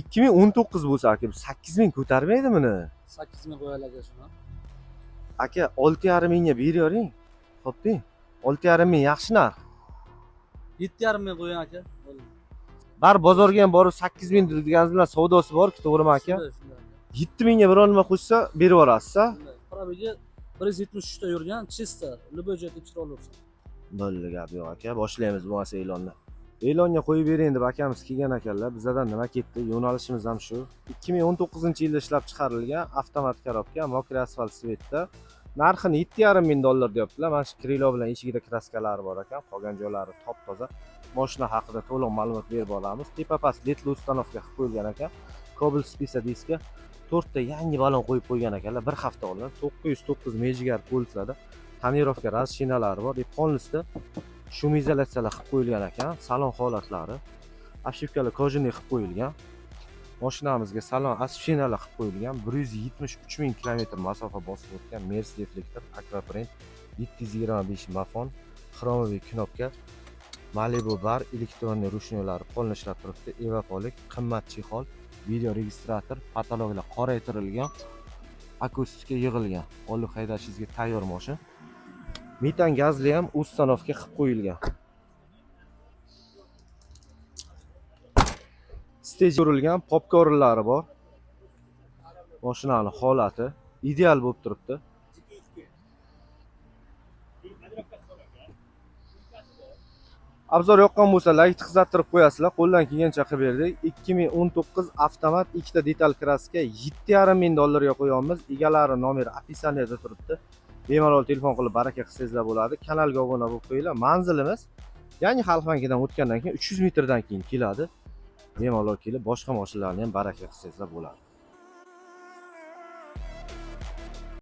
ikki ming o'n to'qqiz bo'lsa aka, 8000 ko'tarmaydi buni. 8000 qo'yaylik aka shuni. Aka 6,5 mingga beravering. Xo'p-di. 6,5 ming yaxshi narx. 7,5 ming qo'ying aka. Bar bozorga ham borib 8000 deganingiz bilan savdosi bor-ku, to'g'rimi aka? Shunday. 7000 ga biror nima qo'shsa berib yuborasiz-a? Probiga 173 ta yurgan, chista, любой joyda tekshirib olursiz. Bo'ldi, gap yo'q aka. Boshlaymiz bo'lmasa e'lonni. E'longa qo'yib bering deb akamiz kelgan ekanlar. Bizdan nima ketdi? Yo'nalishimiz ham shu. 2019-yilda ishlab chiqarilgan avtomat korobka, mokriy asfalt svetda. Narxini 7,5 ming dollar deyaptilar. Mana shu krilo bilan eshigida kraskalari bor ekan. Qolgan joylari top-toza. Mashina haqida to'liq ma'lumot berib olamiz. Tepa-past letli ustanovka qilib qo'yilgan ekan. Kobel spisa diska 4 ta yangi balon qo'yib qo'ygan ekanlar. Bir hafta oldin 909 mejigar polslarda tonirovka rashinalari bor. Polnisda shumizolyatsiyalar qilib qo'yilgan ekan. Salon holatlari, obshivkalar kojinli qilib qo'yilgan. Mashinamizga salon asfinalar qilib qo'yilgan. 173 ming kilometr masofa bosib o'tgan Mercedes reflektor, Aquaprint, 725 mafon, xromoviy knopka, Malibu bar, elektronli rushnolari qo'lni ishlab turibdi. Evapolik, qimmat chexol, video registrator, patologlar qoraytirilgan, akustika yig'ilgan. Olib haydashingizga tayyor mashina. Metan gazli ham ustanovka qilib qo'yilgan. Stej urilgan, popka o'rinlari bor. Mashinaning holati ideal bo'lib turibdi. Obzor yoqqan bo'lsa, like qizartirib qo'yasizlar. Qo'ldan kelgancha qilib berdik. 2019 avtomat 2 ta detal kraska 7,5 ming dollarga qo'yamiz. Egalari nomeri opisaniyada turibdi. Bemalol telefon qilib baraka qilsangizlar bo'ladi. Kanalga obuna bo'lib qo'yinglar. Manzilimiz yangi Xalq bankidan o'tgandan keyin 300 metrdan keyin keladi. Bemalol kelib boshqa mashinalarni ham baraka qilsangizlar bo'ladi.